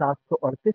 738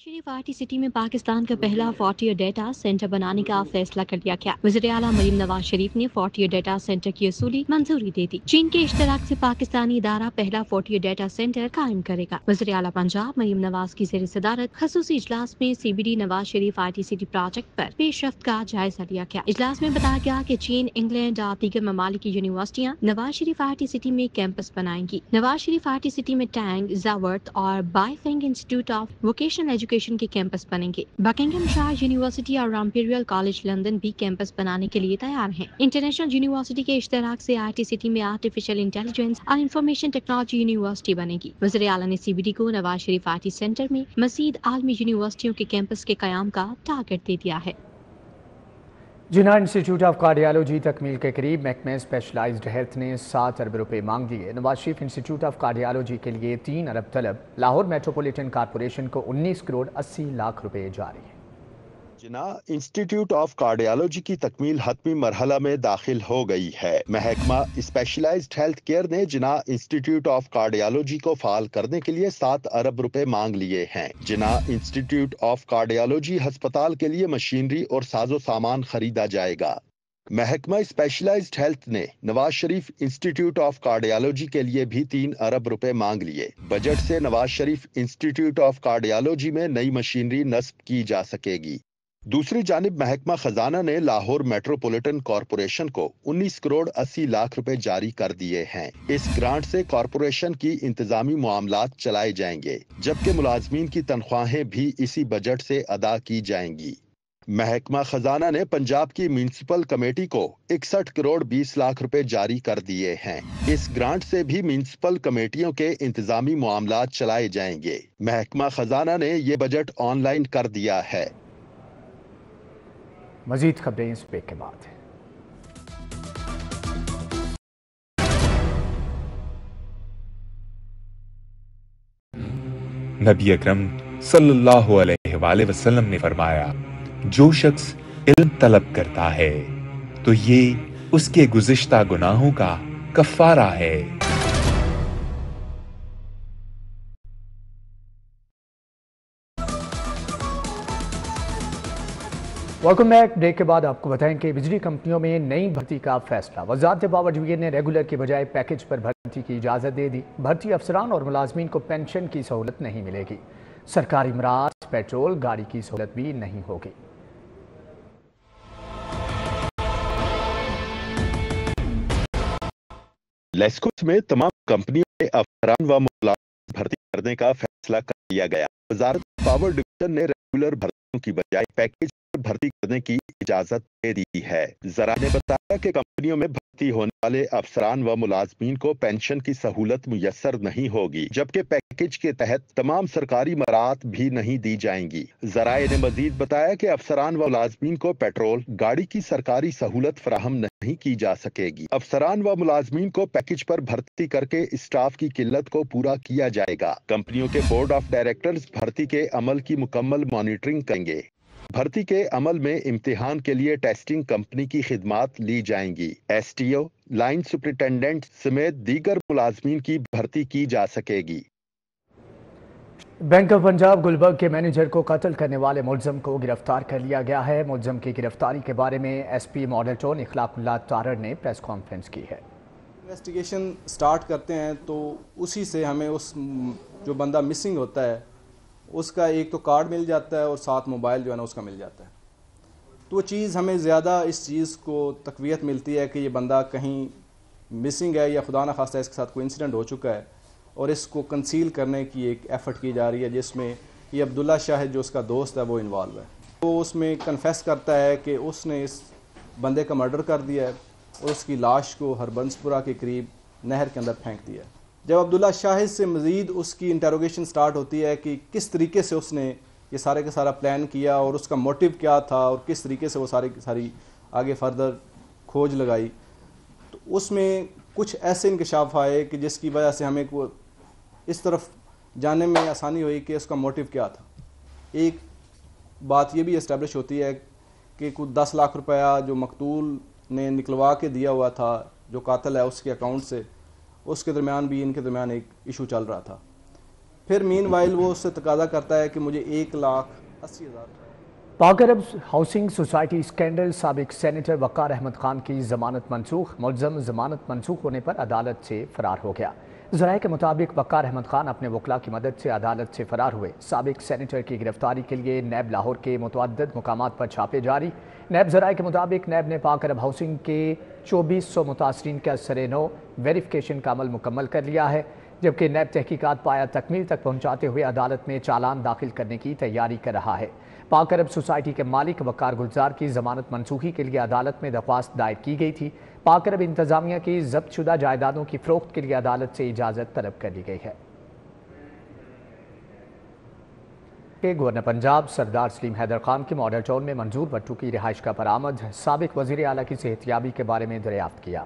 Nawaz Sharif R T city میں پاکستان کا پہلا فورٹیئر ڈیٹا سینٹر بنانے کا فیصلہ کر لیا گیا۔ وزیر اعلیٰ مریم نواز شریف نے فورٹیئر ڈیٹا سینٹر کی اصولی منظوری دے دی۔ چین کے اشتراک سے پاکستانی ادارہ پہلا فورٹیئر ڈیٹا سینٹر قائم کرے گا۔ وزیر اعلیٰ پنجاب مریم نواز کی زیر صدارت خصوصی اجلاس میں CBD Nawaz Sharif R T city project پر پیش رفت کا جائزہ لیا گیا۔ اجلاس میں بتایا گیا کہ چین، انگلینڈ اور دیگر ممالک کی یونیورسٹیاں نواز شریف آرٹی سٹی میں کیمپس بنائیں گی۔ نواز شریف آرٹی سٹی میں ٹینگ، زاورت اور بائیفنگ انسٹیٹیوٹ آف ووکیشنل ایجوکیشن کے کیمپس بنیں گے۔ بکنگھم شائر یونیورسٹی اور امپیریل کالج لندن بھی کیمپس بنانے کے لیے تیار ہیں۔ انٹرنیشنل یونیورسٹی کے اشتراک سے آرٹی سٹی میں آرٹیفیشل انٹیلیجنس اور انفارمیشن ٹیکنالوجی یونیورسٹی بنے گی۔ وزیر اعلیٰ نے CBD کو نواز شریف آرٹی سینٹر میں مزید عالمی یونیورسٹیوں کے کیمپس کے قیام کا ٹارگٹ دے دیا ہے۔ جناح انسٹیٹیوٹ آف کارڈیالوجی تکمیل کے قریب، محکمہ اسپیشلائزڈ ہیلتھ نے 7 ارب روپے مانگ لیے۔ نواز شریف انسٹیٹیوٹ آف کارڈیالوجی کے لیے 3 ارب طلب۔ لاہور میٹروپولیٹن کارپوریشن کو 19 کروڑ 80 لاکھ روپے جاری ہیں۔ جناح انسٹیٹیوٹ آف کارڈیالوجی کی تکمیل حتمی مرحلہ میں داخل ہو گئی ہے۔ محکمہ اسپیشلائزڈ ہیلتھ کیئر نے جناح انسٹیٹیوٹ آف کارڈیالوجی کو فعال کرنے کے لیے 7 ارب روپے مانگ لیے ہیں۔ جناح انسٹیٹیوٹ آف کارڈیالوجی ہسپتال کے لیے مشینری اور ساز و سامان خریدا جائے گا۔ محکمہ اسپیشلائزڈ ہیلتھ نے نواز شریف انسٹیٹیوٹ آف کارڈیالوجی کے لیے بھی 3 ارب روپے مانگ لیے۔ بجٹ سے نواز شریف انسٹیٹیوٹ آف کارڈیالوجی میں نئی مشینری نصب کی جا سکے گی۔ دوسری جانب محکمہ خزانہ نے لاہور میٹروپولیٹن کارپوریشن کو 19 کروڑ 80 لاکھ روپے جاری کر دیے ہیں۔ اس گرانٹ سے کارپوریشن کی انتظامی معاملات چلائے جائیں گے، جبکہ ملازمین کی تنخواہیں بھی اسی بجٹ سے ادا کی جائیں گی۔ محکمہ خزانہ نے پنجاب کی میونسپل کمیٹی کو 61 کروڑ 20 لاکھ روپے جاری کر دیے ہیں۔ اس گرانٹ سے بھی میونسپل کمیٹیوں کے انتظامی معاملات چلائے جائیں گے۔ محکمہ خزانہ نے یہ بجٹ آن لائن کر دیا ہے۔ مزید خبریں اس بریک کے بعد۔ نبی اکرم صلی اللہ علیہ وآلہ وسلم نے فرمایا، جو شخص علم طلب کرتا ہے تو یہ اس کے گزشتہ گناہوں کا کفارہ ہے۔ Welcome back. بریک کے بعد آپ کو بتائیں کہ بجلی کمپنیوں میں نئی بھرتی کا فیصلہ۔ وزارت پاور ڈویژن نے ریگولر کے بجائے پیکج پر بھرتی کی اجازت دے دی۔ بھرتی افسران اور ملازمین کو پینشن کی سہولت نہیں ملے گی۔ سرکاری امراض، پیٹرول گاڑی کی سہولت بھی نہیں ہوگی۔ لیسکوس میں تمام کمپنیوں کے افسران و ملازمین بھرتی کرنے کا فیصلہ کر لیا گیا۔ وزارت پاور ڈویژن نے ریگولر بھرتیوں کی بجائے پیکج پر بھرتی کرنے کی اجازت دے دی ہے۔ ذرائع نے بتایا کہ کمپنیوں میں بھرتی ہونے والے افسران و ملازمین کو پینشن کی سہولت میسر نہیں ہوگی، جبکہ پیکج کے تحت تمام سرکاری مراعات بھی نہیں دی جائیں گی۔ ذرائع نے مزید بتایا کہ افسران و ملازمین کو پیٹرول گاڑی کی سرکاری سہولت فراہم نہیں کی جا سکے گی۔ افسران و ملازمین کو پیکج پر بھرتی کر کے اسٹاف کی قلت کو پورا کیا جائے گا۔ کمپنیوں کے بورڈ آف ڈائریکٹرز بھرتی کے عمل کی مکمل مانیٹرنگ کریں گے۔ بھرتی کے عمل میں امتحان کے لیے ٹیسٹنگ کمپنی کی خدمات لی جائیں گی۔ STO، لائن سپرنٹینڈنٹ سمیت دیگر ملازمین کی بھرتی کی جا سکے گی۔ بینک آف پنجاب گلبرگ کے مینیجر کو قتل کرنے والے ملزم کو گرفتار کر لیا گیا ہے۔ ملزم کی گرفتاری کے بارے میں SP ماڈل ٹاؤن اخلاق اللہ تارڑ نے پریس کانفرنس کی ہے۔ انویسٹیگیشن سٹارٹ کرتے ہیں تو اسی سے ہمیں اس جو بندہ مسنگ ہوتا ہے اس کا ایک تو کارڈ مل جاتا ہے اور ساتھ موبائل جو ہے نا اس کا مل جاتا ہے۔ تو وہ چیز ہمیں زیادہ اس چیز کو تقویت ملتی ہے کہ یہ بندہ کہیں مسنگ ہے یا خدا نخواستہ اس کے ساتھ کوئی انسیڈنٹ ہو چکا ہے، اور اس کو کنسیل کرنے کی ایک ایفرٹ کی جا رہی ہے، جس میں یہ عبداللہ شاہد جو اس کا دوست ہے وہ انوالو ہے۔ وہ اس میں کنفیس کرتا ہے کہ اس نے اس بندے کا مرڈر کر دیا ہے اور اس کی لاش کو ہربنسپورہ کے قریب نہر کے اندر پھینک دیا ہے۔ جب عبداللہ شاہد سے مزید اس کی انٹروگیشن سٹارٹ ہوتی ہے کہ کس طریقے سے اس نے یہ سارے کا سارا پلان کیا اور اس کا موٹیو کیا تھا اور کس طریقے سے وہ ساری آگے فردر کھوج لگائی، تو اس میں کچھ ایسے انکشاف آئے کہ جس کی وجہ سے ہمیں اس طرف جاننے میں آسانی ہوئی کہ اس کا موٹیو کیا تھا۔ ایک بات یہ بھی اسٹیبلش ہوتی ہے کہ کچھ 10 لاکھ روپیہ جو مقتول نے نکلوا کے دیا ہوا تھا جو قاتل ہے اس کے اکاؤنٹ سے، اس کے درمیان بھی ان کے درمیان ایک ایشو چل رہا تھا۔ پھر مین وائل وہ اس سے تقاضا کرتا ہے کہ مجھے 1,80,000 پاک عرب ہاؤسنگ سوسائٹی اسکینڈل سابق سینیٹر وقار احمد خان کی ضمانت منسوخ، ملزم ضمانت منسوخ ہونے پر عدالت سے فرار ہو گیا۔ ذرائع کے مطابق وقار احمد خان اپنے وکلاء کی مدد سے عدالت سے فرار ہوئے۔ سابق سینیٹر کی گرفتاری کے لیے نیب لاہور کے متعدد مقامات پر چھاپے جاری۔ نیب ذرائع کے مطابق نیب نے پاک عرب ہاؤسنگ کے 2400 متاثرین کا سرِ-نو ویریفیکیشن کا عمل مکمل کر لیا ہے، جبکہ نیب تحقیقات پایا تکمیل تک پہنچاتے ہوئے عدالت میں چالان داخل کرنے کی تیاری کر رہا ہے۔ پاک عرب سوسائٹی کے مالک وقار گلزار کی ضمانت منسوخی کے لیے عدالت میں درخواست دائر کی گئی تھی۔ پاک عرب انتظامیہ کی ضبط شدہ جائیدادوں کی فروخت کے لیے عدالت سے اجازت طلب کر لی گئی ہے۔ گورنر پنجاب سردار سلیم حیدر خان کی ماڈل ٹاؤن میں منظور بٹو کی رہائش کا برآمد، سابق وزیر اعلیٰ کی صحتیابی کے بارے میں دریافت کیا۔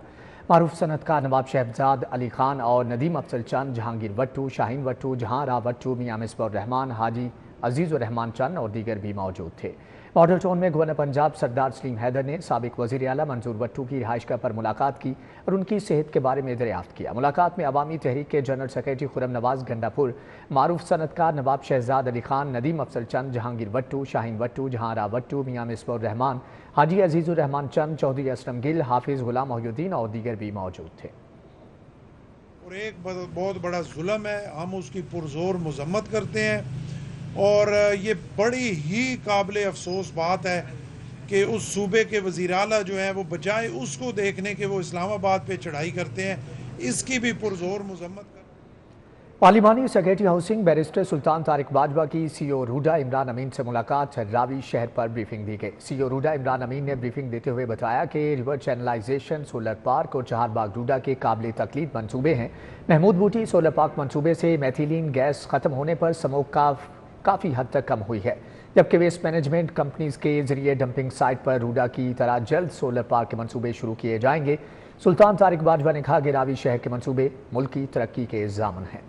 معروف صنعت کار نواب شہزاد علی خان اور ندیم افضل چند، جہانگیر بٹو، شاہین بٹو، جہاں راہ بٹو، میاں مصباح الرحمان، حاجی عزیز الرحمان چند اور دیگر بھی موجود تھے۔ ماڈل ٹاؤن میں گورنر پنجاب سردار سلیم حیدر نے سابق وزیر اعلیٰ منظور بٹو کی رہائش گاہ پر ملاقات کی اور ان کی صحت کے بارے میں دریافت کیا۔ ملاقات میں عوامی تحریک کے جنرل سیکریٹری خرم نواز گنڈا پور، معروف صنعت کار نواب شہزاد علی خان، ندیم افضل چند، جہانگیر بٹو، شاہین بٹو، جہاں راہ بٹو، میاں مصباح الرحمان، حاجی عزیز الرحمان چند، چودھری اسلم گل، حافظ غلام محی الدین اور دیگر بھی موجود تھے۔ اور ایک بہت بڑا ظلم ہے، ہم اس کی پرزور مذمت کرتے ہیں، اور یہ بڑی ہی قابل افسوس بات ہے کہ اس صوبے کے وزیر اعلیٰ جو ہیں وہ بجائے اس کو دیکھنے کے وہ اسلام آباد پہ چڑھائی کرتے ہیں، اس کی بھی پرزور مذمت کرتے ہیں۔ پارلیمانی سیکریٹری ہاؤسنگ بیرسٹر سلطان طارق باجوہ کی سی او روڈا عمران امین سے ملاقات، راوی شہر پر بریفنگ دی گئی۔ سی او روڈا عمران امین نے بریفنگ دیتے ہوئے بتایا کہ ریور چینلائزیشن، سولر پارک اور چہار باغ روڈا کے قابل تقلید منصوبے ہیں۔ محمود بوٹی سولر پارک منصوبے سے میتھیلین گیس ختم ہونے پر سموگ کافی حد تک کم ہوئی ہے، جبکہ ویسٹ مینجمنٹ کمپنیز کے ذریعے ڈمپنگ سائٹ پر روڈا کی طرح جلد سولر پارک کے منصوبے شروع کیے جائیں گے۔ سلطان طارق باجوہ نے کہا کہ راوی شہر کے منصوبے ملکی ترقی کے ضامن ہیں۔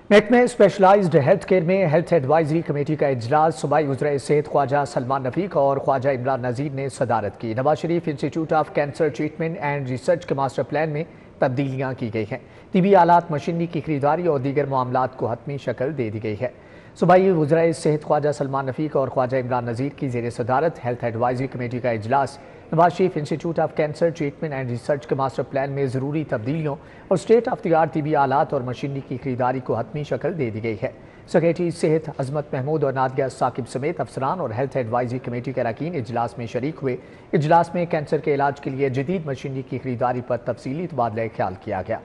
محکمہ اسپیشلائزڈ ہیلتھ کیئر میں ہیلتھ ایڈوائزری کمیٹی کا اجلاس، صوبائی وزرائے صحت خواجہ سلمان رفیق اور خواجہ عمران نذیر نے صدارت کی۔ Nawaz Sharif Institute of Cancer Treatment and Research کے ماسٹر پلان میں تبدیلیاں کی گئی ہیں۔ طبی آلات، مشینری کی خریداری اور دیگر معاملات کو حتمی شکل دے دی گئی ہے۔ صوبائی وزرائے صحت خواجہ سلمان رفیق اور خواجہ عمران نذیر کی زیر صدارت ہیلتھ ایڈوائزری کمیٹی کا اجلاس Nawaz Sharif Institute of Cancer Treatment and Research کے ماسٹر پلان میں ضروری تبدیلیوں اور اسٹیٹ آف دی آرٹ طبی آلات اور مشینری کی خریداری کو حتمی شکل دے دی گئی ہے۔ سیکریٹری صحت عظمت محمود اور نادیہ ثاقب سمیت افسران اور ہیلتھ ایڈوائزری کمیٹی کے اراکین اجلاس میں شریک ہوئے۔ اجلاس میں کینسر کے علاج کے لیے جدید مشینری کی خریداری پر تفصیلی تبادلہ خیال کیا گیا۔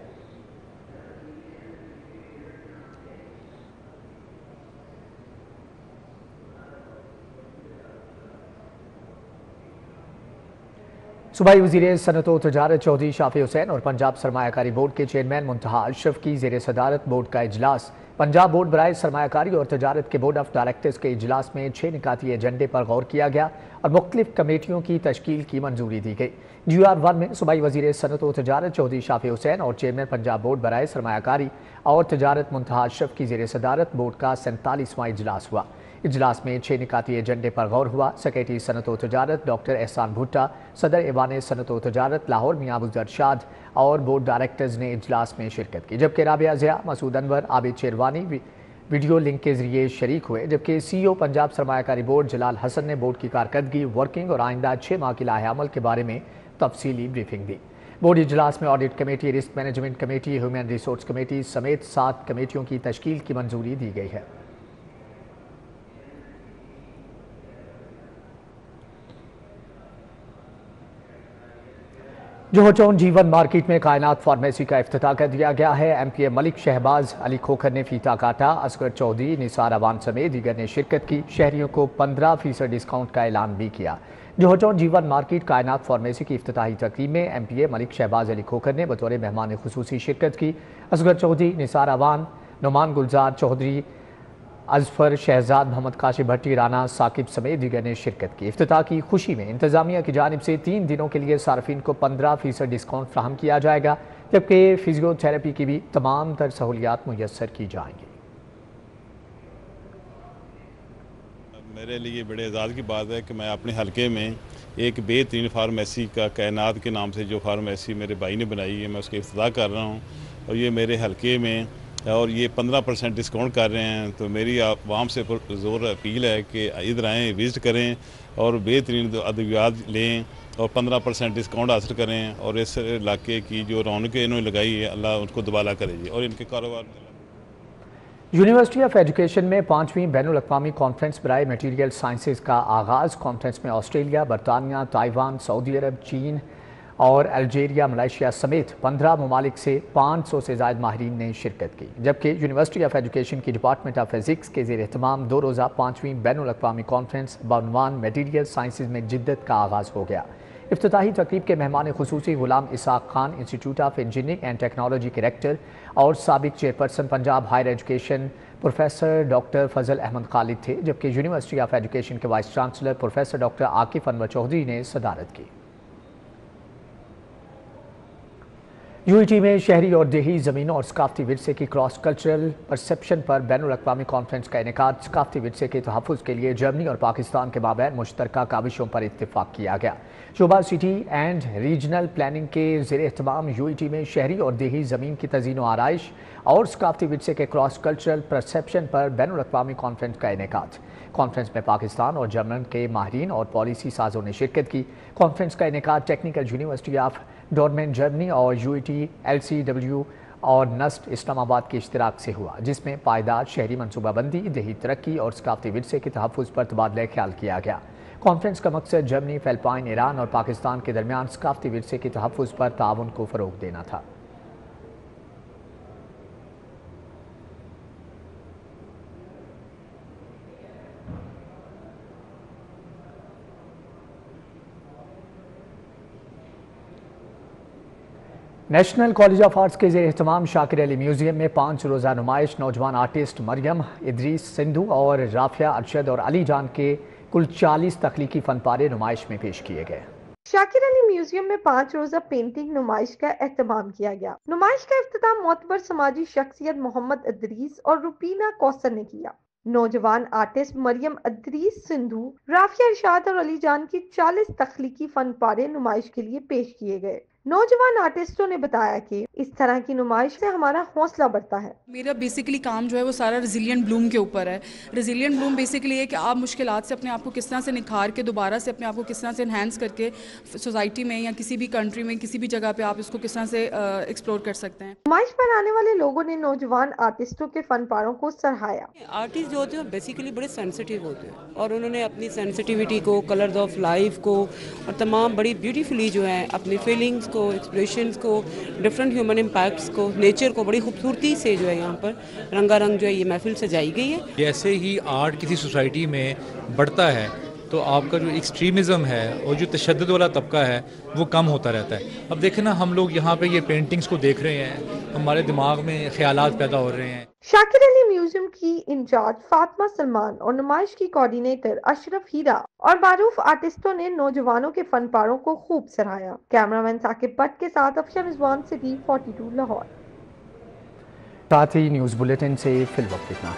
صوبائی وزیر صنعت و تجارت چودھری شافی حسین اور پنجاب سرمایہ کاری بورڈ کے چیئرمین منتہا اشرف کی زیر صدارت بورڈ کا اجلاس۔ پنجاب بورڈ برائے سرمایہ کاری اور تجارت کے بورڈ آف ڈائریکٹرز کے اجلاس میں 6 نکاتی ایجنڈے پر غور کیا گیا اور مختلف کمیٹیوں کی تشکیل کی منظوری دی گئی۔ GR1 میں صوبائی وزیر صنعت و تجارت چودھری شافی حسین اور چیئرمین پنجاب بورڈ برائے سرمایہ کاری اور تجارت منتہا اشرف کی زیر صدارت بورڈ کا 47واں اجلاس ہوا۔ اجلاس میں 6 نکاتی ایجنڈے پر غور ہوا۔ سیکریٹری صنعت و تجارت ڈاکٹر احسان بھٹا، صدر ایوان صنعت و تجارت لاہور میاں ابوذر شاد اور بورڈ ڈائریکٹرز نے اجلاس میں شرکت کی، جبکہ رابعہ ضیاء، مسعود انور، عابد شیروانی ویڈیو لنک کے ذریعے شریک ہوئے، جبکہ CEO پنجاب سرمایہ کاری بورڈ جلال حسن نے بورڈ کی کارکردگی، ورکنگ اور آئندہ 6 ماہ کی لاہ عمل کے بارے میں تفصیلی بریفنگ دی۔ بورڈ اجلاس میں audit committee, risk management committee, human resource committee سمیت 7 کمیٹیوں کی تشکیل کی منظوری دی گئی ہے۔ جوہر ٹاؤن G1 مارکیٹ میں کائنات فارمیسی کا افتتاح کر دیا گیا ہے۔ MP ملک شہباز علی کھوکھر نے فیتا کاٹا، اصغر چودھری، نثار اوان سمیت دیگر نے شرکت کی۔ شہریوں کو 15% ڈسکاؤنٹ کا اعلان بھی کیا۔ جوہر ٹاؤن G1 مارکیٹ کائنات فارمیسی کی افتتاحی تقریب میں MP ملک شہباز علی کھوکھر نے بطور مہمان خصوصی شرکت کی۔ اصغر چودھری، نثار اوان، نعمان گلزار چودھری، اظفر شہزاد، محمد کاشف بھٹی، رانا ثاقب سمیت دیگر نے شرکت کی۔ افتتاح کی خوشی میں انتظامیہ کی جانب سے 3 دنوں کے لیے صارفین کو 15% ڈسکاؤنٹ فراہم کیا جائے گا، جبکہ فزیو تھراپی کی بھی تمام تر سہولیات میسر کی جائیں گی۔ میرے لیے بڑے اعزاز کی بات ہے کہ میں اپنے حلقے میں ایک بہترین فارمیسی کا کائنات کے نام سے جو فارمیسی میرے بھائی نے بنائی ہے، میں اس کے افتتاح کر رہا ہوں، اور یہ میرے حلقے میں اور یہ 15% ڈسکاؤنٹ کر رہے ہیں. تو میری عوام سے زور اپیل ہے کہ ادھر آئیں، وزٹ کریں اور بہترین ادویات لیں اور 15% ڈسکاؤنٹ حاصل کریں، اور اس علاقے کی جو رونقیں انہوں نے لگائی ہے اللہ ان کو دوبالا کرے جی، اور ان کے کاروبار. یونیورسٹی آف ایجوکیشن میں 5ویں بین الاقوامی کانفرنس برائے میٹیریل سائنسز کا آغاز. کانفرنس میں آسٹریلیا، برطانیہ، تائیوان، سعودی عرب، چین اور الجیریا، ملائیشیا سمیت 15 ممالک سے 500 سے زائد ماہرین نے شرکت کی، جبکہ یونیورسٹی آف ایجوکیشن کی ڈپارٹمنٹ آف فزکس کے زیر اہتمام 2 روزہ 5ویں بین الاقوامی کانفرنس بعنوان میٹیریل سائنسز میں جدت کا آغاز ہو گیا. افتتاحی تقریب کے مہمان خصوصی Ghulam Ishaq Khan Institute of Engineering and Technology کے ریکٹر اور سابق chairperson Punjab higher education professor doctor Fazal Ahmed Khalid تھے، جبکہ یونیورسٹی آف ایجوکیشن کے vice chancellor professor doctor Akif Anwar Chaudhry نے صدارت کی. یو ای ٹی میں شہری اور دیہی زمینوں اور ثقافتی ورثے کی کراس کلچرل پرسیپشن پر بین الاقوامی کانفرنس کا انعقاد. ثقافتی ورثے کے تحفظ کے لیے جرمنی اور پاکستان کے مابین مشترکہ کاوشوں پر اتفاق کیا گیا. شعبہ سٹی اینڈ ریجنل پلاننگ کے زیر اہتمام یو ای ٹی میں شہری اور دیہی زمین کی تزئین و آرائش اور ثقافتی ورثے کے کراس کلچرل پرسیپشن پر بین الاقوامی کانفرنس کا انعقاد. کانفرنس میں پاکستان اور جرمن کے ماہرین اور پالیسی سازوں نے شرکت کی. کانفرنس کا انعقاد Technical University of Dortmund Germany اور U E T L C W اور نسٹ اسلام آباد کے اشتراک سے ہوا، جس میں پائیدار شہری منصوبہ بندی، دیہی ترقی اور ثقافتی ورثے کے تحفظ پر تبادلہ خیال کیا گیا. کانفرنس کا مقصد جرمنی، فلپائن، ایران اور پاکستان کے درمیان ثقافتی ورثے کے تحفظ پر تعاون کو فروغ دینا تھا. نیشنل کالج آف آرٹس کے زیر اہتمام شاکر علی میوزیم میں 5 روزہ نمائش نوجوان آرٹسٹ مریم، ادریس، سندھو اور رافیہ، ارشد اور علی جان کے کل 40 تخلیقی فن پارے نمائش میں پیش کیے گئے. شاکر علی میوزیم میں 5 روزہ پینٹنگ نمائش کا اہتمام کیا گیا. نمائش کا افتتاح معتبر سماجی شخصیت محمد ادریس اور روپینہ کوثر نے کیا. نوجوان آرٹسٹ مریم، ادریس، سندھو، رافیہ، ارشاد اور علی جان کی 40 تخلیقی فن پارے نمائش کے لیے پیش کیے گئے. نوجوان آرٹسٹوں نے بتایا کہ اس طرح کی نمائش سے ہمارا حوصلہ بڑھتا ہے. میرا بیسیکلی کام جو ہے وہ سارا ریزیلینٹ بلوم کے اوپر ہے. ریزیلینٹ بلوم بیسیکلی ہے کہ آپ مشکلات سے اپنے آپ کو کس طرح سے نکھار کے دوبارہ سے اپنے آپ کو کس طرح سے انہینس کر کے سوسائٹی میں یا کسی بھی کنٹری میں کسی بھی جگہ پہ آپ اس کو کس طرح سے ایکسپلور کر سکتے ہیں. نمائش پر آنے والے لوگوں نے نوجوان آرٹسٹوں کے فن پاروں کو سراہایا. آرٹسٹ جو ہوتے ہیں بیسیکلی بڑے سینسیٹیو ہوتے ہیں اور انہوں نے اپنی سینسیٹیوٹی کو، کلرز آف لائف کو اور تمام بڑی بیوٹیفلی جو ہے اپنی فیلنگز کو، ایکسپریشنز کو، ڈفرینٹ ہیومن امپیکٹس کو، نیچر کو بڑی خوبصورتی سے جو ہے یہاں پر رنگا رنگ جو ہے یہ محفل سجائی گئی ہے. جیسے ہی آرٹ کسی سوسائٹی میں بڑھتا ہے تو آپ کا جو ایکسٹریمزم ہے اور جو تشدد والا طبقہ ہے وہ کم ہوتا رہتا ہے. اب دیکھیں نا، ہم لوگ یہاں پہ یہ پینٹنگز کو دیکھ رہے ہیں، ہمارے دماغ میں خیالات پیدا ہو رہے ہیں. شاکر علی میوزیم کی انچارج فاطمہ سلمان اور نمائش کی کوآرڈینیٹر اشرف ہیرا اور معروف آرٹسٹوں نے نوجوانوں کے فن پاروں کو خوب سراہایا. کیمرہ مین ثاقب بٹ کے ساتھ افشا رضوان، سٹی 42 لاہور. ساتھ ہی نیوز بلیٹن سے فی الوقت اتنا ہے.